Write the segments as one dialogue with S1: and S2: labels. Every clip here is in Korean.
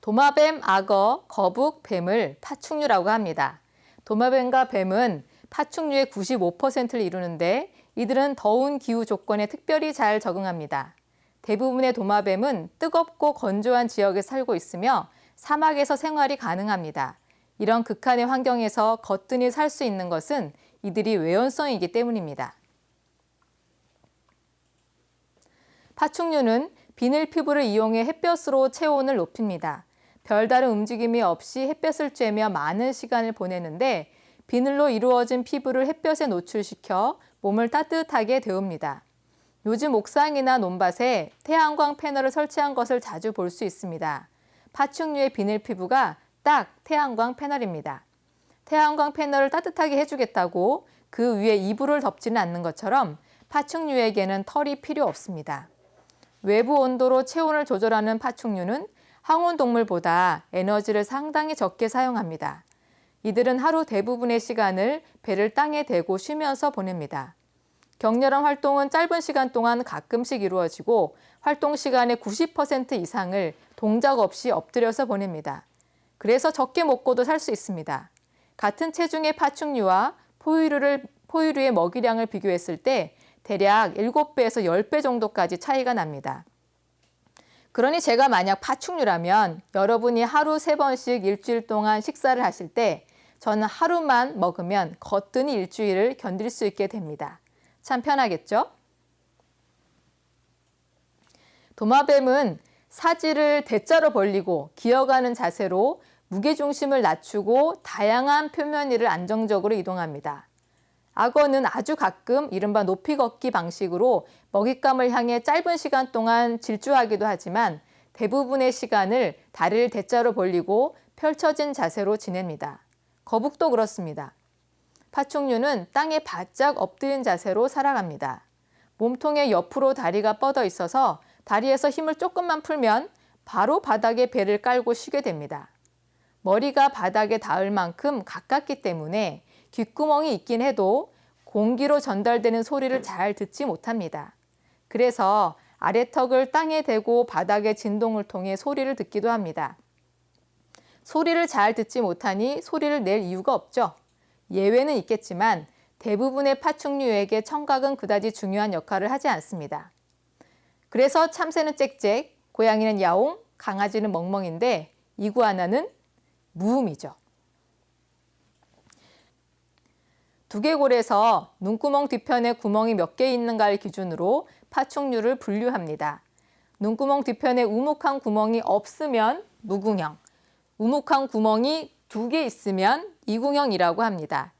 S1: 도마뱀, 악어, 거북, 뱀을 파충류라고 합니다. 도마뱀과 뱀은 파충류의 95%를 이루는데 이들은 더운 기후 조건에 특별히 잘 적응합니다. 대부분의 도마뱀은 뜨겁고 건조한 지역에 살고 있으며 사막에서 생활이 가능합니다. 이런 극한의 환경에서 거뜬히 살 수 있는 것은 이들이 외연성이기 때문입니다. 파충류는 비늘 피부를 이용해 햇볕으로 체온을 높입니다. 별다른 움직임이 없이 햇볕을 쬐며 많은 시간을 보내는데 비늘로 이루어진 피부를 햇볕에 노출시켜 몸을 따뜻하게 데웁니다. 요즘 옥상이나 논밭에 태양광 패널을 설치한 것을 자주 볼 수 있습니다. 파충류의 비늘 피부가 딱 태양광 패널입니다. 태양광 패널을 따뜻하게 해주겠다고 그 위에 이불을 덮지는 않는 것처럼 파충류에게는 털이 필요 없습니다. 외부 온도로 체온을 조절하는 파충류는 항온동물보다 에너지를 상당히 적게 사용합니다. 이들은 하루 대부분의 시간을 배를 땅에 대고 쉬면서 보냅니다. 격렬한 활동은 짧은 시간 동안 가끔씩 이루어지고 활동 시간의 90% 이상을 동작 없이 엎드려서 보냅니다. 그래서 적게 먹고도 살 수 있습니다. 같은 체중의 파충류와 포유류의 먹이량을 비교했을 때 대략 7배에서 10배 정도까지 차이가 납니다. 그러니 제가 만약 파충류라면 여러분이 하루 3번씩 일주일 동안 식사를 하실 때 저는 하루만 먹으면 거뜬히 일주일을 견딜 수 있게 됩니다. 참 편하겠죠? 도마뱀은 사지를 대자로 벌리고 기어가는 자세로 무게중심을 낮추고 다양한 표면 위를 안정적으로 이동합니다. 악어는 아주 가끔 이른바 높이 걷기 방식으로 먹잇감을 향해 짧은 시간 동안 질주하기도 하지만 대부분의 시간을 다리를 대자로 벌리고 펼쳐진 자세로 지냅니다. 거북도 그렇습니다. 파충류는 땅에 바짝 엎드린 자세로 살아갑니다. 몸통의 옆으로 다리가 뻗어 있어서 다리에서 힘을 조금만 풀면 바로 바닥에 배를 깔고 쉬게 됩니다. 머리가 바닥에 닿을 만큼 가깝기 때문에 귓구멍이 있긴 해도 공기로 전달되는 소리를 잘 듣지 못합니다. 그래서 아래턱을 땅에 대고 바닥의 진동을 통해 소리를 듣기도 합니다. 소리를 잘 듣지 못하니 소리를 낼 이유가 없죠. 예외는 있겠지만 대부분의 파충류에게 청각은 그다지 중요한 역할을 하지 않습니다. 그래서 참새는 짹짹, 고양이는 야옹, 강아지는 멍멍인데 이구아나는 무음이죠. 두개골에서 눈구멍 뒤편에 구멍이 몇 개 있는가를 기준으로 파충류를 분류합니다. 눈구멍 뒤편에 우묵한 구멍이 없으면 무궁형, 우묵한 구멍이 2개 있으면 이궁형이라고 합니다.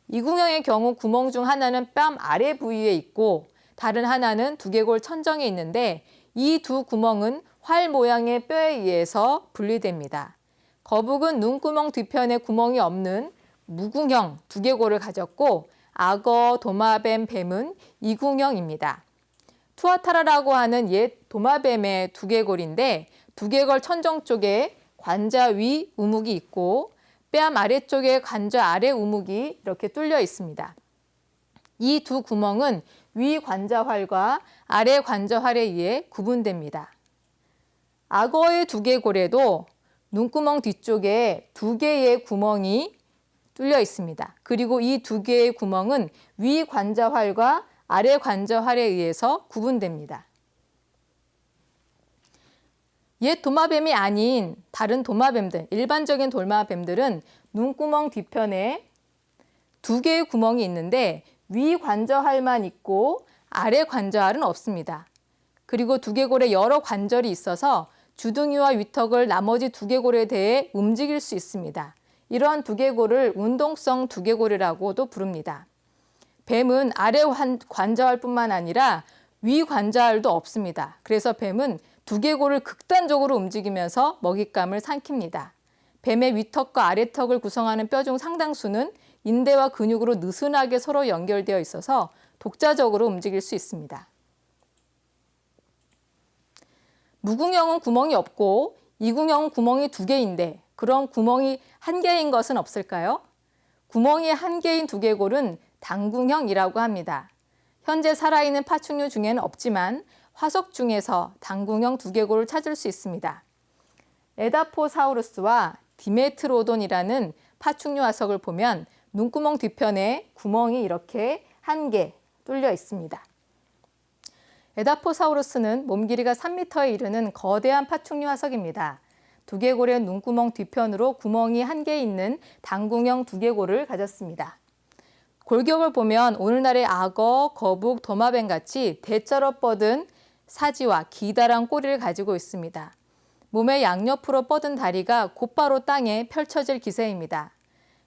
S1: 이궁형의 경우 구멍 중 하나는 뺨 아래 부위에 있고 다른 하나는 두개골 천정에 있는데 이 두 구멍은 활 모양의 뼈에 의해서 분리됩니다. 거북은 눈구멍 뒤편에 구멍이 없는 무궁형 두개골을 가졌고 악어, 도마뱀, 뱀은 이궁형입니다. 투아타라라고 하는 옛 도마뱀의 두개골인데 두개골 천정 쪽에 관자 위 우묵이 있고 뺨 아래쪽에 관자 아래 우묵이 이렇게 뚫려 있습니다. 이 두 구멍은 위 관자활과 아래 관자활에 의해 구분됩니다. 악어의 두개골에도 눈구멍 뒤쪽에 2개의 구멍이 뚫려 있습니다. 그리고 이 2개의 구멍은 위 관자활과 아래 관자활에 의해서 구분됩니다. 옛 도마뱀이 아닌 다른 도마뱀들, 일반적인 도마뱀들은 눈구멍 뒤편에 2개의 구멍이 있는데 위 관자활만 있고 아래 관자활은 없습니다. 그리고 두개골에 여러 관절이 있어서 주둥이와 위턱을 나머지 두개골에 대해 움직일 수 있습니다. 이러한 두개골을 운동성 두개골이라고도 부릅니다. 뱀은 아래 관자활뿐만 아니라 위 관자활도 없습니다. 그래서 뱀은 두개골을 극단적으로 움직이면서 먹잇감을 삼킵니다. 뱀의 위턱과 아래턱을 구성하는 뼈 중 상당수는 인대와 근육으로 느슨하게 서로 연결되어 있어서 독자적으로 움직일 수 있습니다. 무궁형은 구멍이 없고 이궁형은 구멍이 2개인데 그럼 구멍이 1개인 것은 없을까요? 구멍이 1개인 두개골은 당궁형이라고 합니다. 현재 살아있는 파충류 중에는 없지만 화석 중에서 당궁형 두개골을 찾을 수 있습니다. 에다포사우루스와 디메트로돈이라는 파충류 화석을 보면 눈구멍 뒤편에 구멍이 이렇게 한 개 뚫려 있습니다. 에다포사우루스는 몸 길이가 3m에 이르는 거대한 파충류 화석입니다. 두개골의 눈구멍 뒤편으로 구멍이 한 개 있는 당궁형 두개골을 가졌습니다. 골격을 보면 오늘날의 악어, 거북, 도마뱀 같이 대자로 뻗은 사지와 기다란 꼬리를 가지고 있습니다. 몸의 양옆으로 뻗은 다리가 곧바로 땅에 펼쳐질 기세입니다.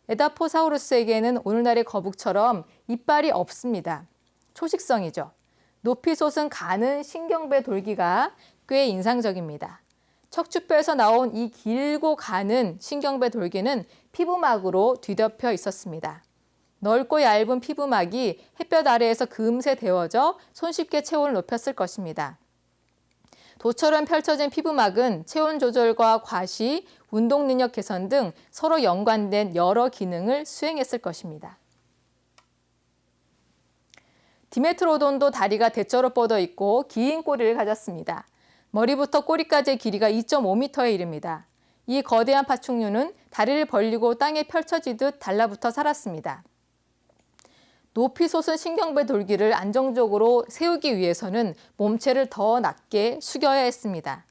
S1: 에다포사우루스에게는 오늘날의 거북처럼 이빨이 없습니다. 초식성이죠. 높이 솟은 가는 신경배 돌기가 꽤 인상적입니다. 척추뼈에서 나온 이 길고 가는 신경배 돌기는 피부막으로 뒤덮여 있었습니다. 넓고 얇은 피부막이 햇볕 아래에서 금세 데워져 손쉽게 체온을 높였을 것입니다. 도처럼 펼쳐진 피부막은 체온 조절과 과시, 운동 능력 개선 등 서로 연관된 여러 기능을 수행했을 것입니다. 디메트로돈도 다리가 대자로 뻗어 있고 긴 꼬리를 가졌습니다. 머리부터 꼬리까지의 길이가 2.5m에 이릅니다. 이 거대한 파충류는 다리를 벌리고 땅에 펼쳐지듯 달라붙어 살았습니다. 높이 솟은 신경배 돌기를 안정적으로 세우기 위해서는 몸체를 더 낮게 숙여야 했습니다.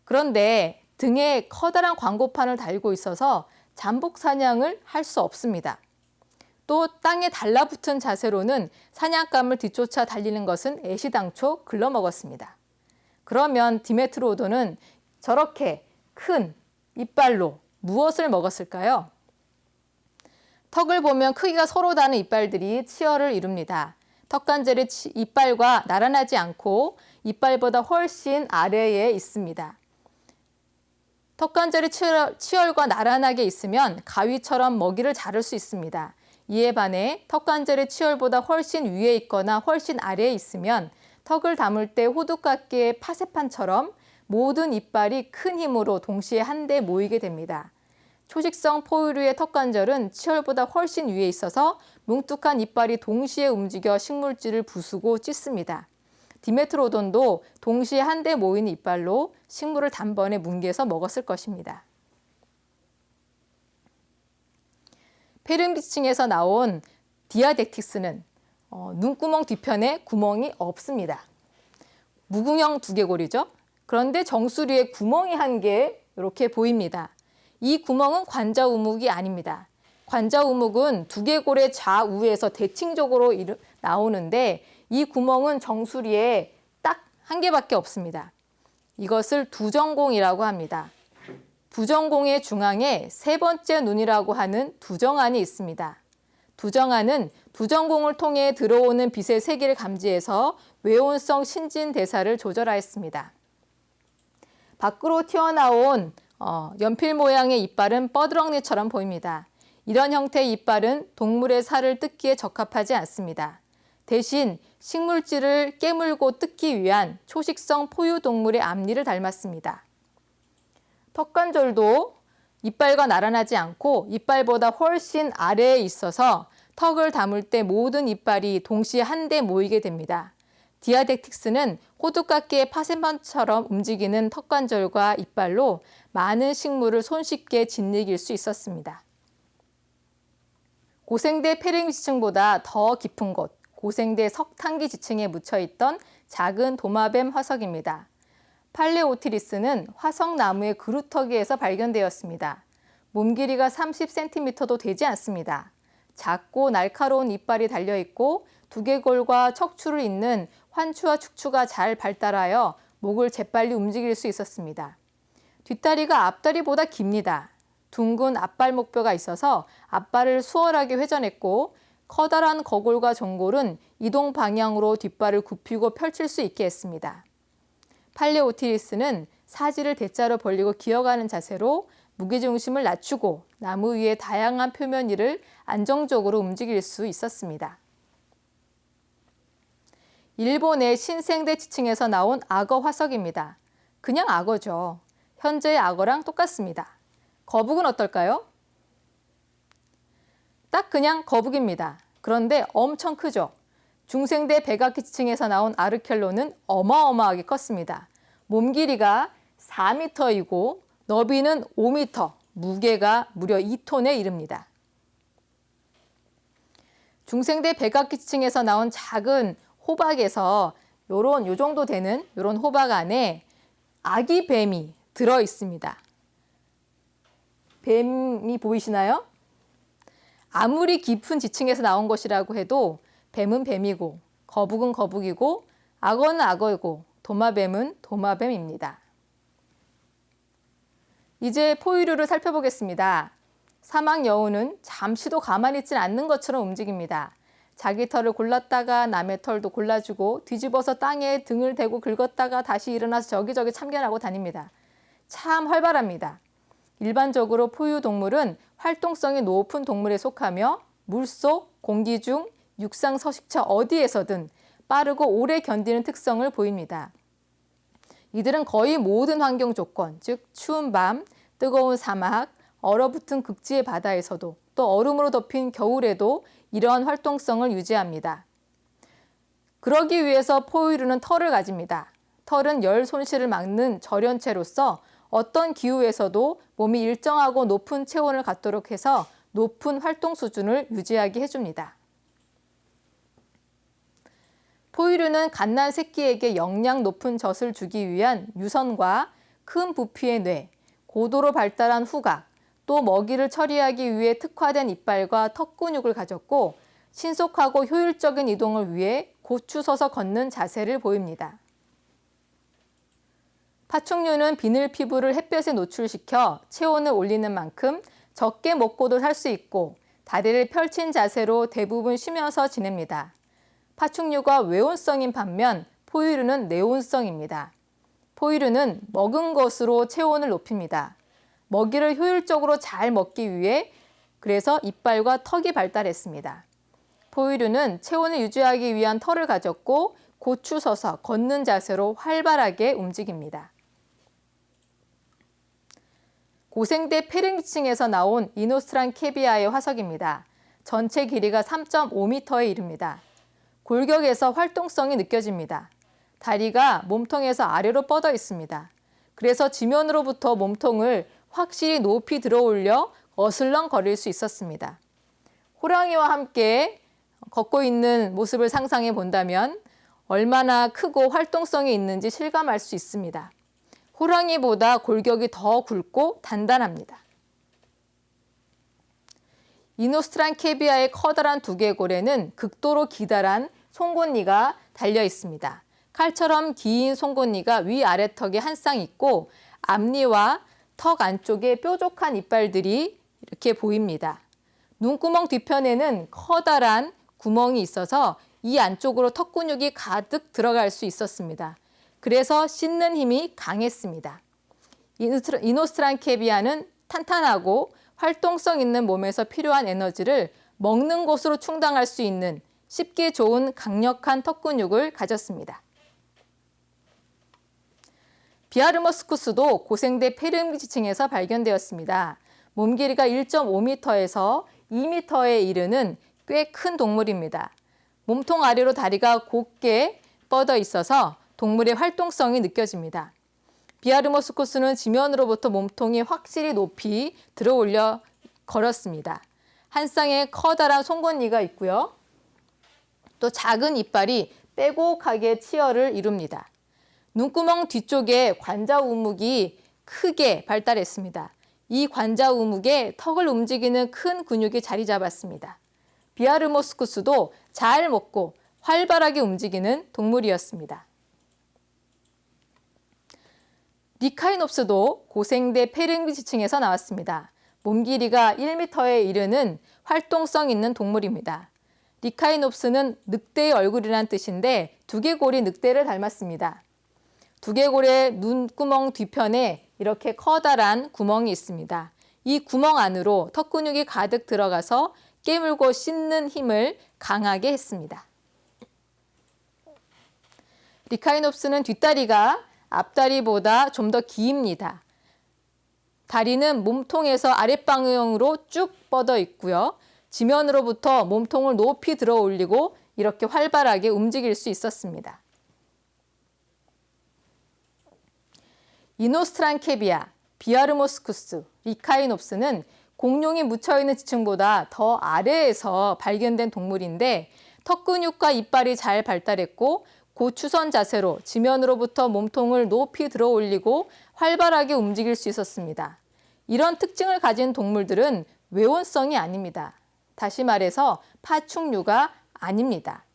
S1: 그런데 등에 커다란 광고판을 달고 있어서 잠복 사냥을 할 수 없습니다. 또 땅에 달라붙은 자세로는 사냥감을 뒤쫓아 달리는 것은 애시당초 글러먹었습니다. 그러면 디메트로돈은 저렇게 큰 이빨로 무엇을 먹었을까요? 턱을 보면 크기가 서로 다른 이빨들이 치열을 이룹니다. 턱관절의 이빨과 나란하지 않고 이빨보다 훨씬 아래에 있습니다. 턱관절이 치열과 나란하게 있으면 가위처럼 먹이를 자를 수 있습니다. 이에 반해 턱관절의 치열보다 훨씬 위에 있거나 훨씬 아래에 있으면 턱을 다물 때 호두깎이의 파쇄판처럼 모든 이빨이 큰 힘으로 동시에 한데 모이게 됩니다. 초식성 포유류의 턱관절은 치열보다 훨씬 위에 있어서 뭉툭한 이빨이 동시에 움직여 식물질을 부수고 찢습니다. 디메트로돈도 동시에 한데 모인 이빨로 식물을 단번에 뭉개서 먹었을 것입니다. 페름지층에서 나온 디아덱틱스는 눈구멍 뒤편에 구멍이 없습니다. 무궁형 두개골이죠. 그런데 정수리에 구멍이 한 개 이렇게 보입니다. 이 구멍은 관자우묵이 아닙니다. 관자우묵은 두개골의 좌우에서 대칭적으로 나오는데 이 구멍은 정수리에 딱 한 개밖에 없습니다. 이것을 두정공이라고 합니다. 두정공의 중앙에 세 번째 눈이라고 하는 두정안이 있습니다. 두정안은 두정공을 통해 들어오는 빛의 세기를 감지해서 외온성 신진대사를 조절하였습니다. 밖으로 튀어나온 연필 모양의 이빨은 뻐드렁니처럼 보입니다. 이런 형태의 이빨은 동물의 살을 뜯기에 적합하지 않습니다. 대신 식물질을 깨물고 뜯기 위한 초식성 포유동물의 앞니를 닮았습니다. 턱관절도 이빨과 나란하지 않고 이빨보다 훨씬 아래에 있어서 턱을 다물 때 모든 이빨이 동시에 한데 모이게 됩니다. 디아덱틱스는 호두깎이의 파쇄판처럼 움직이는 턱관절과 이빨로 많은 식물을 손쉽게 짓이길 수 있었습니다. 고생대 페링지층보다 더 깊은 곳, 고생대 석탄기 지층에 묻혀있던 작은 도마뱀 화석입니다. 팔레오티리스는 화석나무의 그루터기에서 발견되었습니다. 몸 길이가 30cm도 되지 않습니다. 작고 날카로운 이빨이 달려있고 두개골과 척추를 잇는 환추와 축추가 잘 발달하여 목을 재빨리 움직일 수 있었습니다. 뒷다리가 앞다리보다 깁니다. 둥근 앞발목뼈가 있어서 앞발을 수월하게 회전했고 커다란 거골과 전골은 이동 방향으로 뒷발을 굽히고 펼칠 수 있게 했습니다. 팔레오티리스는 사지를 대자로 벌리고 기어가는 자세로 무게중심을 낮추고 나무 위의 다양한 표면 위를 안정적으로 움직일 수 있었습니다. 일본의 신생대 지층에서 나온 악어 화석입니다. 그냥 악어죠. 현재의 악어랑 똑같습니다. 거북은 어떨까요? 딱 그냥 거북입니다. 그런데 엄청 크죠. 중생대 백악기 지층에서 나온 아르켈로는 어마어마하게 컸습니다. 몸 길이가 4m이고 너비는 5m, 무게가 무려 2톤에 이릅니다. 중생대 백악기층에서 나온 작은 호박에서 요 정도 되는 요런 호박 안에 아기 뱀이 들어 있습니다. 뱀이 보이시나요? 아무리 깊은 지층에서 나온 것이라고 해도 뱀은 뱀이고 거북은 거북이고 악어는 악어이고 도마뱀은 도마뱀입니다. 이제 포유류를 살펴보겠습니다. 사막 여우는 잠시도 가만히 있지 않는 것처럼 움직입니다. 자기 털을 골랐다가 남의 털도 골라주고 뒤집어서 땅에 등을 대고 긁었다가 다시 일어나서 저기저기 참견하고 다닙니다. 참 활발합니다. 일반적으로 포유동물은 활동성이 높은 동물에 속하며 물속, 공기 중, 육상 서식처 어디에서든 빠르고 오래 견디는 특성을 보입니다. 이들은 거의 모든 환경 조건, 즉 추운 밤, 뜨거운 사막, 얼어붙은 극지의 바다에서도 또 얼음으로 덮인 겨울에도 이러한 활동성을 유지합니다. 그러기 위해서 포유류는 털을 가집니다. 털은 열 손실을 막는 절연체로서 어떤 기후에서도 몸이 일정하고 높은 체온을 갖도록 해서 높은 활동 수준을 유지하게 해줍니다. 포유류는 갓난 새끼에게 영양 높은 젖을 주기 위한 유선과 큰 부피의 뇌, 고도로 발달한 후각, 또 먹이를 처리하기 위해 특화된 이빨과 턱 근육을 가졌고 신속하고 효율적인 이동을 위해 고추서서 걷는 자세를 보입니다. 파충류는 비늘 피부를 햇볕에 노출시켜 체온을 올리는 만큼 적게 먹고도 살 수 있고 다리를 펼친 자세로 대부분 쉬면서 지냅니다. 파충류가 외온성인 반면 포유류는 내온성입니다. 포유류는 먹은 것으로 체온을 높입니다. 먹이를 효율적으로 잘 먹기 위해 그래서 이빨과 턱이 발달했습니다. 포유류는 체온을 유지하기 위한 털을 가졌고 고추서서 걷는 자세로 활발하게 움직입니다. 고생대 페르니층에서 나온 이노스트란케비아의 화석입니다. 전체 길이가 3.5m에 이릅니다. 골격에서 활동성이 느껴집니다. 다리가 몸통에서 아래로 뻗어 있습니다. 그래서 지면으로부터 몸통을 확실히 높이 들어올려 어슬렁거릴 수 있었습니다. 호랑이와 함께 걷고 있는 모습을 상상해 본다면 얼마나 크고 활동성이 있는지 실감할 수 있습니다. 호랑이보다 골격이 더 굵고 단단합니다. 이노스트란케비아의 커다란 두개골에는 극도로 기다란 송곳니가 달려 있습니다. 칼처럼 긴 송곳니가 위아래 턱에 한 쌍 있고 앞니와 턱 안쪽에 뾰족한 이빨들이 이렇게 보입니다. 눈구멍 뒤편에는 커다란 구멍이 있어서 이 안쪽으로 턱 근육이 가득 들어갈 수 있었습니다. 그래서 씻는 힘이 강했습니다. 이노스트란케비아는 탄탄하고 활동성 있는 몸에서 필요한 에너지를 먹는 것으로 충당할 수 있는 씹기 좋은 강력한 턱 근육을 가졌습니다. 비아르모스쿠스도 고생대 페르미지층에서 발견되었습니다. 몸 길이가 1.5m에서 2m에 이르는 꽤 큰 동물입니다. 몸통 아래로 다리가 곧게 뻗어 있어서 동물의 활동성이 느껴집니다. 비아르모스쿠스는 지면으로부터 몸통이 확실히 높이 들어올려 걸었습니다. 한 쌍의 커다란 송곳니가 있고요. 또 작은 이빨이 빼곡하게 치열을 이룹니다. 눈구멍 뒤쪽에 관자 우묵이 크게 발달했습니다. 이 관자 우묵에 턱을 움직이는 큰 근육이 자리 잡았습니다. 비아르모스쿠스도 잘 먹고 활발하게 움직이는 동물이었습니다. 리카이놉스도 고생대 페르미지층에서 나왔습니다. 몸 길이가 1m에 이르는 활동성 있는 동물입니다. 리카이놉스는 늑대의 얼굴이라는 뜻인데 두개골이 늑대를 닮았습니다. 두개골의 눈구멍 뒤편에 이렇게 커다란 구멍이 있습니다. 이 구멍 안으로 턱 근육이 가득 들어가서 깨물고 씹는 힘을 강하게 했습니다. 리카이놉스는 뒷다리가 앞다리보다 좀 더 깁니다. 다리는 몸통에서 아랫방향으로 쭉 뻗어 있고요. 지면으로부터 몸통을 높이 들어 올리고 이렇게 활발하게 움직일 수 있었습니다. 이노스트란케비아, 비아르모스쿠스, 리카이놉스는 공룡이 묻혀있는 지층보다 더 아래에서 발견된 동물인데 턱 근육과 이빨이 잘 발달했고 고추선 자세로 지면으로부터 몸통을 높이 들어 올리고 활발하게 움직일 수 있었습니다. 이런 특징을 가진 동물들은 외원성이 아닙니다. 다시 말해서 파충류가 아닙니다.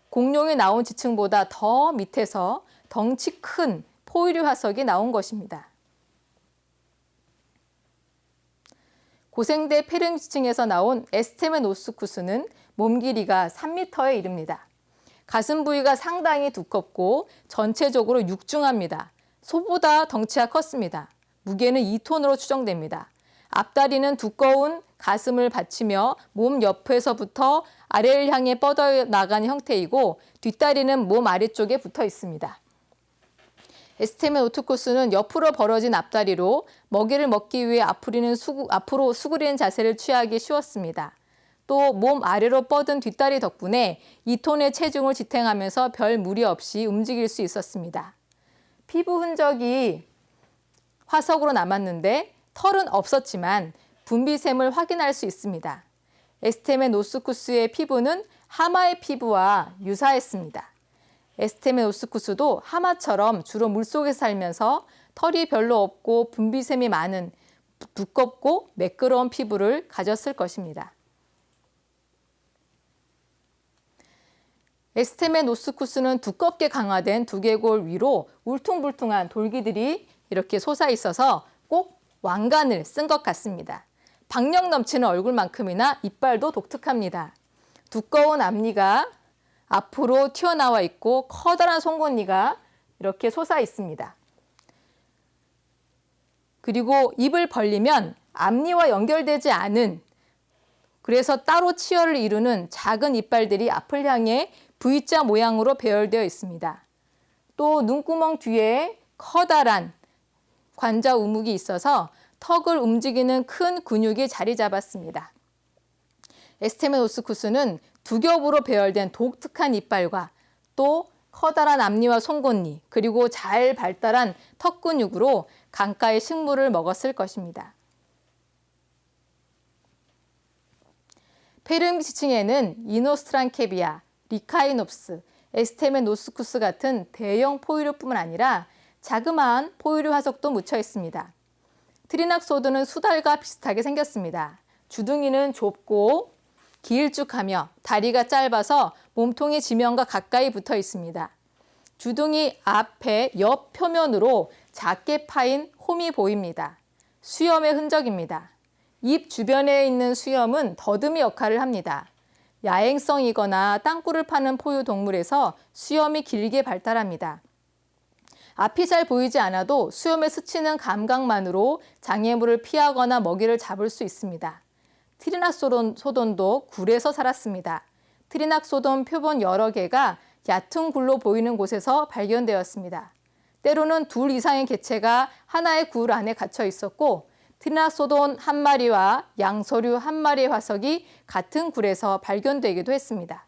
S1: 공룡이 나온 지층보다 더 밑에서 덩치 큰 포유류 화석이 나온 것입니다. 고생대 페름 지층에서 나온 에스테메노스쿠스는 몸 길이가 3m에 이릅니다. 가슴 부위가 상당히 두껍고 전체적으로 육중합니다. 소보다 덩치가 컸습니다. 무게는 2톤으로 추정됩니다. 앞다리는 두꺼운 가슴을 받치며 몸 옆에서부터 아래를 향해 뻗어나가는 형태이고 뒷다리는 몸 아래쪽에 붙어 있습니다. 에스테메노스쿠스는 옆으로 벌어진 앞다리로 먹이를 먹기 위해 앞으로 수그리는 자세를 취하기 쉬웠습니다. 또 몸 아래로 뻗은 뒷다리 덕분에 2톤의 체중을 지탱하면서 별 무리 없이 움직일 수 있었습니다. 피부 흔적이 화석으로 남았는데 털은 없었지만 분비샘을 확인할 수 있습니다. 에스테메노스쿠스의 피부는 하마의 피부와 유사했습니다. 에스테메노스쿠스도 하마처럼 주로 물속에 살면서 털이 별로 없고 분비샘이 많은 두껍고 매끄러운 피부를 가졌을 것입니다. 에스테메노스쿠스는 두껍게 강화된 두개골 위로 울퉁불퉁한 돌기들이 이렇게 솟아 있어서 꼭 왕관을 쓴 것 같습니다. 박력 넘치는 얼굴만큼이나 이빨도 독특합니다. 두꺼운 앞니가 앞으로 튀어나와 있고 커다란 송곳니가 이렇게 솟아 있습니다. 그리고 입을 벌리면 앞니와 연결되지 않은 그래서 따로 치열을 이루는 작은 이빨들이 앞을 향해 V자 모양으로 배열되어 있습니다. 또 눈구멍 뒤에 커다란 관자 우묵이 있어서 턱을 움직이는 큰 근육이 자리 잡았습니다. 에스테메노스쿠스는 두 겹으로 배열된 독특한 이빨과 또 커다란 앞니와 송곳니 그리고 잘 발달한 턱 근육으로 강가의 식물을 먹었을 것입니다. 페름 지층에는 이노스트란케비아, 리카이놉스, 에스테메노스쿠스 같은 대형 포유류뿐만 아니라 자그마한 포유류 화석도 묻혀 있습니다. 트리낙소드는 수달과 비슷하게 생겼습니다. 주둥이는 좁고 길쭉하며 다리가 짧아서 몸통이 지면과 가까이 붙어 있습니다. 주둥이 앞에 옆 표면으로 작게 파인 홈이 보입니다. 수염의 흔적입니다. 입 주변에 있는 수염은 더듬이 역할을 합니다. 야행성이거나 땅굴을 파는 포유 동물에서 수염이 길게 발달합니다. 앞이 잘 보이지 않아도 수염에 스치는 감각만으로 장애물을 피하거나 먹이를 잡을 수 있습니다. 트리낙소돈도 굴에서 살았습니다. 트리낙소돈 표본 여러 개가 얕은 굴로 보이는 곳에서 발견되었습니다. 때로는 둘 이상의 개체가 하나의 굴 안에 갇혀 있었고 트리낙소돈 한 마리와 양서류 한 마리의 화석이 같은 굴에서 발견되기도 했습니다.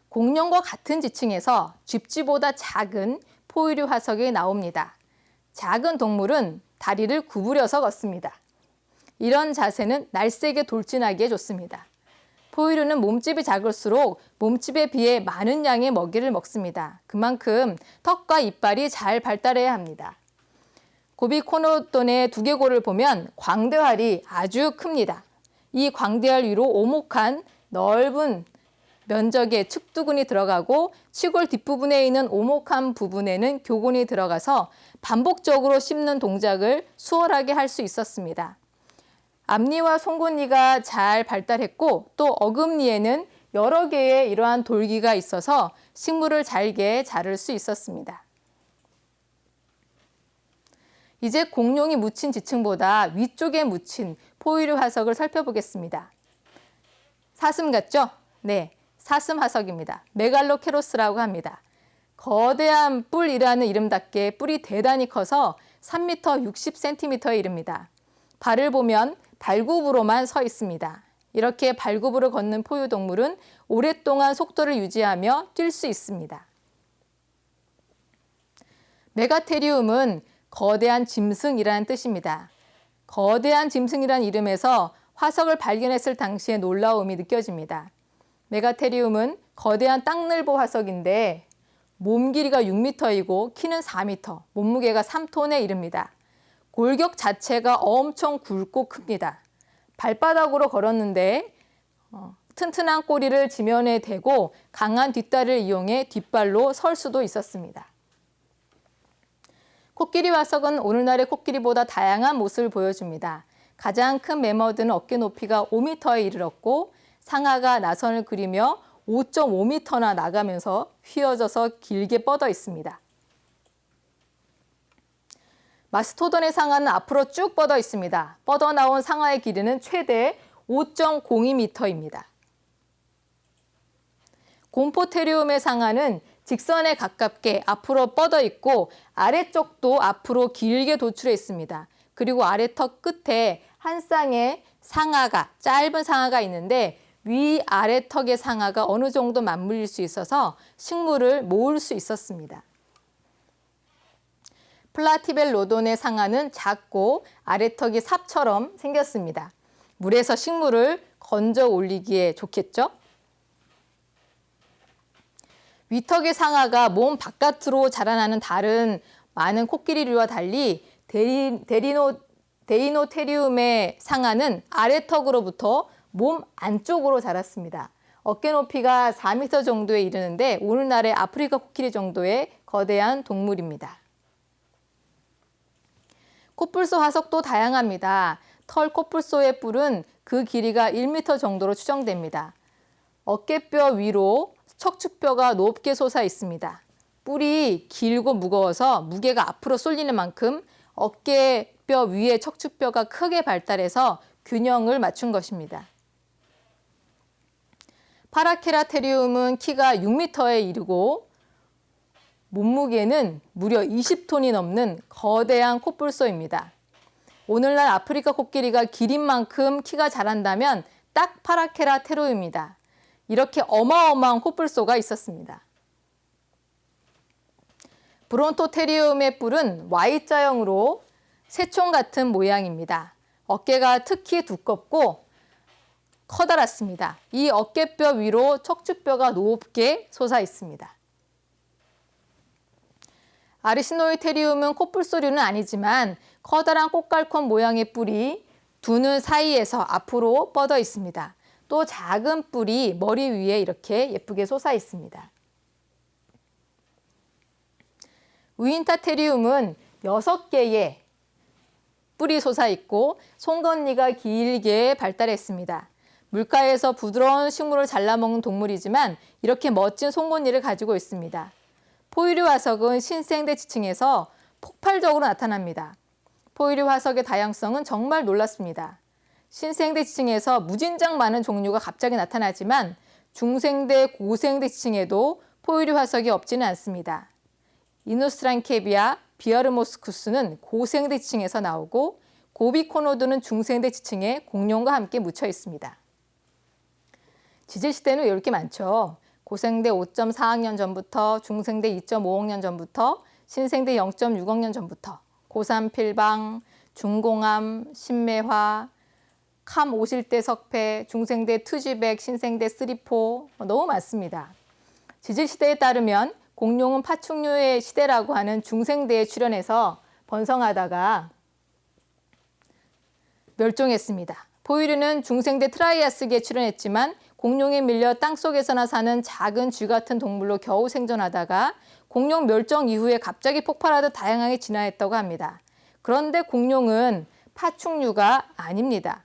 S1: 공룡과 같은 지층에서 쥐쥐보다 작은 포유류 화석이 나옵니다. 작은 동물은 다리를 구부려서 걷습니다. 이런 자세는 날쌔게 돌진하기에 좋습니다. 포유류는 몸집이 작을수록 몸집에 비해 많은 양의 먹이를 먹습니다. 그만큼 턱과 이빨이 잘 발달해야 합니다. 고비코노돈의 두개골을 보면 광대활이 아주 큽니다. 이 광대활 위로 오목한 넓은 면적의 측두근이 들어가고 치골 뒷부분에 있는 오목한 부분에는 교근이 들어가서 반복적으로 씹는 동작을 수월하게 할 수 있었습니다. 앞니와 송곳니가 잘 발달했고 또 어금니에는 여러 개의 이러한 돌기가 있어서 식물을 잘게 자를 수 있었습니다. 이제 공룡이 묻힌 지층보다 위쪽에 묻힌 포유류 화석을 살펴보겠습니다. 사슴 같죠? 네, 사슴 화석입니다. 메갈로케로스라고 합니다. 거대한 뿔이라는 이름답게 뿔이 대단히 커서 3m 60cm에 이릅니다. 발을 보면 발굽으로만 서 있습니다. 이렇게 발굽으로 걷는 포유동물은 오랫동안 속도를 유지하며 뛸 수 있습니다. 메가테리움은 거대한 짐승이라는 뜻입니다. 거대한 짐승이라는 이름에서 화석을 발견했을 당시의 놀라움이 느껴집니다. 메가테리움은 거대한 땅늘보 화석인데 몸 길이가 6m이고 키는 4m, 몸무게가 3톤에 이릅니다. 골격 자체가 엄청 굵고 큽니다. 발바닥으로 걸었는데 튼튼한 꼬리를 지면에 대고 강한 뒷다리를 이용해 뒷발로 설 수도 있었습니다. 코끼리 화석은 오늘날의 코끼리보다 다양한 모습을 보여줍니다. 가장 큰 매머드는 어깨 높이가 5m에 이르렀고 상아가 나선을 그리며 5.5m나 나가면서 휘어져서 길게 뻗어 있습니다. 마스토돈의 상아는 앞으로 쭉 뻗어 있습니다. 뻗어 나온 상아의 길이는 최대 5.02m입니다. 곰포테리움의 상아는 직선에 가깝게 앞으로 뻗어 있고 아래쪽도 앞으로 길게 도출해 있습니다. 그리고 아래 턱 끝에 한 쌍의 상아가, 짧은 상아가 있는데 위아래 턱의 상아가 어느 정도 맞물릴 수 있어서 식물을 모을 수 있었습니다. 플라티벨로돈의 상아는 작고 아래턱이 삽처럼 생겼습니다. 물에서 식물을 건져 올리기에 좋겠죠? 위턱의 상아가 몸 바깥으로 자라나는 다른 많은 코끼리류와 달리 데이노테리움의 상아는 아래턱으로부터 몸 안쪽으로 자랐습니다. 어깨 높이가 4m 정도에 이르는데 오늘날의 아프리카 코끼리 정도의 거대한 동물입니다. 코뿔소 화석도 다양합니다. 털 코뿔소의 뿔은 그 길이가 1m 정도로 추정됩니다. 어깨뼈 위로 척추뼈가 높게 솟아 있습니다. 뿔이 길고 무거워서 무게가 앞으로 쏠리는 만큼 어깨뼈 위에 척추뼈가 크게 발달해서 균형을 맞춘 것입니다. 파라케라테리움은 키가 6m에 이르고 몸무게는 무려 20톤이 넘는 거대한 코뿔소입니다. 오늘날 아프리카 코끼리가 길인 만큼 키가 자란다면 딱 파라케라테리움입니다. 이렇게 어마어마한 코뿔소가 있었습니다. 브론토테리움의 뿔은 Y자형으로 새총 같은 모양입니다. 어깨가 특히 두껍고 커다랗습니다. 이 어깨뼈 위로 척추뼈가 높게 솟아 있습니다. 아르시노이테리움은 코뿔소류는 아니지만 커다란 꽃갈콘 모양의 뿔이 두 눈 사이에서 앞으로 뻗어 있습니다. 또 작은 뿔이 머리 위에 이렇게 예쁘게 솟아 있습니다. 우인타테리움은 6개의 뿔이 솟아 있고 송곳니가 길게 발달했습니다. 물가에서 부드러운 식물을 잘라먹는 동물이지만 이렇게 멋진 송곳니를 가지고 있습니다. 포유류 화석은 신생대 지층에서 폭발적으로 나타납니다. 포유류 화석의 다양성은 정말 놀랍습니다. 신생대 지층에서 무진장 많은 종류가 갑자기 나타나지만 중생대, 고생대 지층에도 포유류 화석이 없지는 않습니다. 이노스트란케비아, 비아르모스쿠스는 고생대 지층에서 나오고 고비코노드는 중생대 지층에 공룡과 함께 묻혀 있습니다. 지질시대는 이렇게 많죠. 고생대 5.4억년 전부터, 중생대 2.5억 년 전부터, 신생대 0.6억 년 전부터, 고산필방, 중공암, 신매화, 캄 오실대 석패, 중생대 트쥐백, 신생대 쓰리포 너무 많습니다. 지질시대에 따르면 공룡은 파충류의 시대라고 하는 중생대에 출현해서 번성하다가 멸종했습니다. 포유류는 중생대 트라이아스기에 출현했지만 공룡에 밀려 땅속에서나 사는 작은 쥐 같은 동물로 겨우 생존하다가 공룡 멸종 이후에 갑자기 폭발하듯 다양하게 진화했다고 합니다. 그런데 공룡은 파충류가 아닙니다.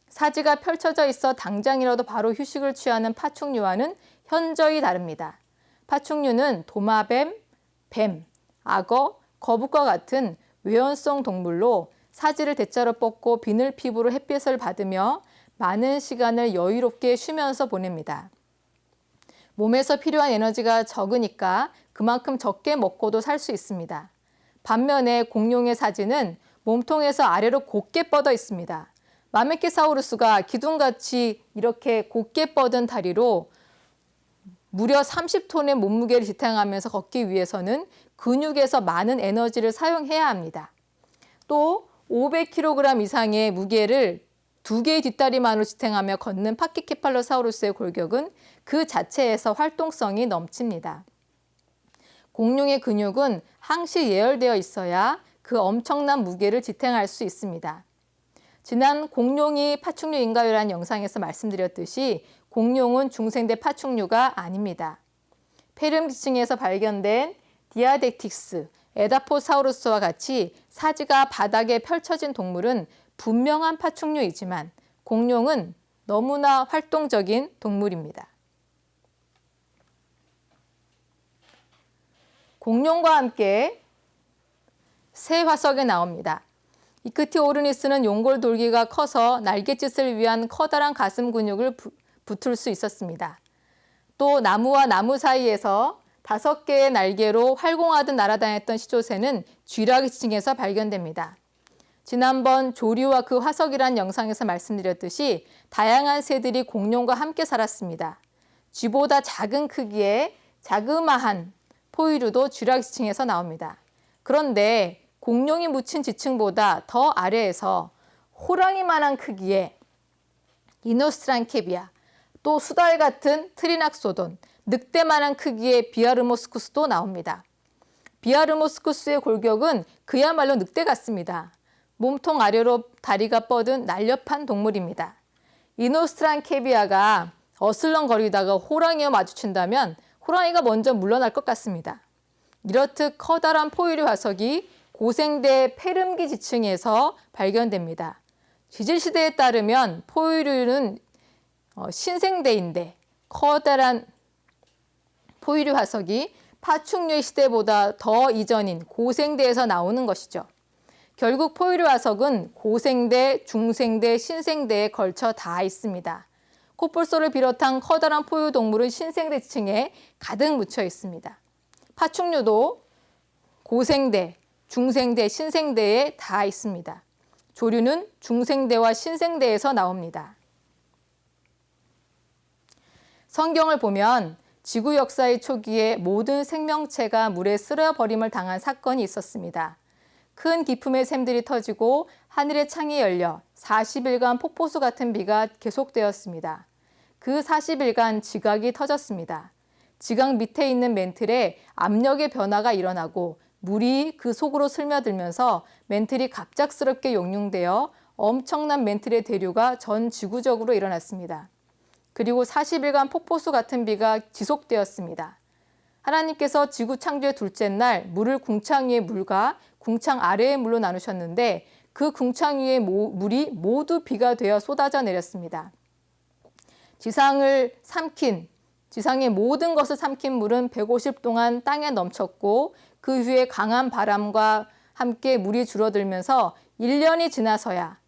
S1: 사지가 펼쳐져 있어 당장이라도 바로 휴식을 취하는 파충류와는 현저히 다릅니다. 파충류는 도마뱀, 뱀, 악어, 거북과 같은 외연성 동물로 사지를 대자로 뻗고 비늘 피부로 햇빛을 받으며 많은 시간을 여유롭게 쉬면서 보냅니다. 몸에서 필요한 에너지가 적으니까 그만큼 적게 먹고도 살 수 있습니다. 반면에 공룡의 사지는 몸통에서 아래로 곧게 뻗어 있습니다. 마메키사우루스가 기둥같이 이렇게 곧게 뻗은 다리로 무려 30톤의 몸무게를 지탱하면서 걷기 위해서는 근육에서 많은 에너지를 사용해야 합니다. 또 500kg 이상의 무게를 2개의 뒷다리만으로 지탱하며 걷는 파키케팔로사우루스의 골격은 그 자체에서 활동성이 넘칩니다. 공룡의 근육은 항시 예열되어 있어야 그 엄청난 무게를 지탱할 수 있습니다. 지난 공룡이 파충류인가요라는 영상에서 말씀드렸듯이 공룡은 중생대 파충류가 아닙니다. 페름지층에서 발견된 디아덱틱스, 에다포사우루스와 같이 사지가 바닥에 펼쳐진 동물은 분명한 파충류이지만 공룡은 너무나 활동적인 동물입니다. 공룡과 함께 새 화석이 나옵니다. 이크티오르니스는 용골 돌기가 커서 날갯짓을 위한 커다란 가슴 근육을 붙을 수 있었습니다. 또 나무와 나무 사이에서 5개의 날개로 활공하듯 날아다녔던 시조새는 쥐라기 지층에서 발견됩니다. 지난번 조류와 그 화석이란 영상에서 말씀드렸듯이 다양한 새들이 공룡과 함께 살았습니다. 쥐보다 작은 크기의 자그마한 포유류도 쥐라기 지층에서 나옵니다. 그런데 공룡이 묻힌 지층보다 더 아래에서 호랑이만한 크기의 이노스트란케비아, 또 수달 같은 트리낙소돈, 늑대만한 크기의 비아르모스쿠스도 나옵니다. 비아르모스쿠스의 골격은 그야말로 늑대 같습니다. 몸통 아래로 다리가 뻗은 날렵한 동물입니다. 이노스트란케비아가 어슬렁거리다가 호랑이와 마주친다면 호랑이가 먼저 물러날 것 같습니다. 이렇듯 커다란 포유류 화석이 고생대 페름기 지층에서 발견됩니다. 지질시대에 따르면 포유류는 신생대인데 커다란 포유류 화석이 파충류의 시대보다 더 이전인 고생대에서 나오는 것이죠. 결국 포유류 화석은 고생대, 중생대, 신생대에 걸쳐 다 있습니다. 코뿔소를 비롯한 커다란 포유 동물은 신생대 지층에 가득 묻혀 있습니다. 파충류도 고생대, 중생대, 신생대에 다 있습니다. 조류는 중생대와 신생대에서 나옵니다. 성경을 보면 지구 역사의 초기에 모든 생명체가 물에 쓸어버림을 당한 사건이 있었습니다. 큰 기품의 샘들이 터지고 하늘의 창이 열려 40일간 폭포수 같은 비가 계속되었습니다. 그 40일간 지각이 터졌습니다. 지각 밑에 있는 멘틀에 압력의 변화가 일어나고 물이 그 속으로 스며들면서 멘틀이 갑작스럽게 용융되어 엄청난 멘틀의 대류가 전 지구적으로 일어났습니다. 그리고 40일간 폭포수 같은 비가 지속되었습니다. 하나님께서 지구 창조의 둘째 날 물을 궁창 위의 물과 궁창 아래의 물로 나누셨는데 그 궁창 위의 물이 모두 비가 되어 쏟아져 내렸습니다. 지상의 모든 것을 삼킨 물은 150 동안 땅에 넘쳤고 그 후에 강한 바람과 함께 물이 줄어들면서 1년이 지나서야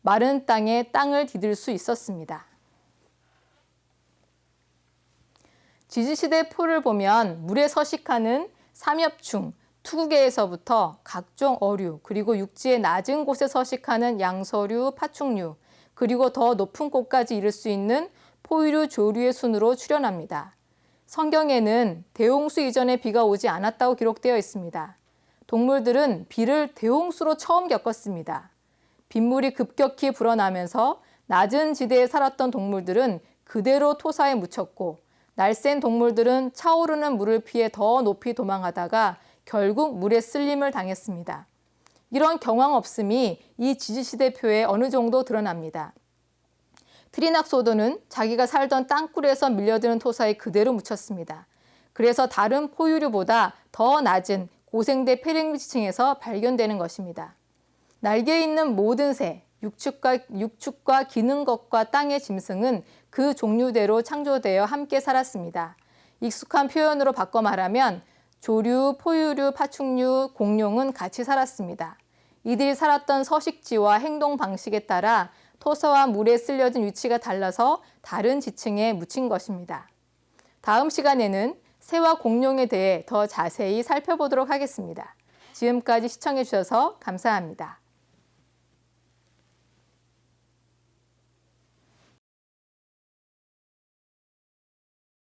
S1: 마른 땅에 땅을 디딜 수 있었습니다. 지지시대 표를 보면 물에 서식하는 삼엽충, 투구개에서부터 각종 어류, 그리고 육지의 낮은 곳에 서식하는 양서류, 파충류, 그리고 더 높은 곳까지 이를 수 있는 포유류, 조류의 순으로 추론합니다. 성경에는 대홍수 이전에 비가 오지 않았다고 기록되어 있습니다. 동물들은 비를 대홍수로 처음 겪었습니다. 빗물이 급격히 불어나면서 낮은 지대에 살았던 동물들은 그대로 토사에 묻혔고 날쌘 동물들은 차오르는 물을 피해 더 높이 도망하다가 결국 물에 쓸림을 당했습니다. 이런 경황 없음이 이 지지시대표에 어느 정도 드러납니다. 트리낙소도는 자기가 살던 땅굴에서 밀려드는 토사에 그대로 묻혔습니다. 그래서 다른 포유류보다 더 낮은 고생대 페름지층에서 발견되는 것입니다. 날개 있는 모든 새, 육축과 기는 것과 땅의 짐승은 그 종류대로 창조되어 함께 살았습니다. 익숙한 표현으로 바꿔 말하면 조류, 포유류, 파충류, 공룡은 같이 살았습니다. 이들이 살았던 서식지와 행동 방식에 따라 토사와 물에 쓸려진 위치가 달라서 다른 지층에 묻힌 것입니다. 다음 시간에는 새와 공룡에 대해 더 자세히 살펴보도록 하겠습니다. 지금까지 시청해 주셔서 감사합니다.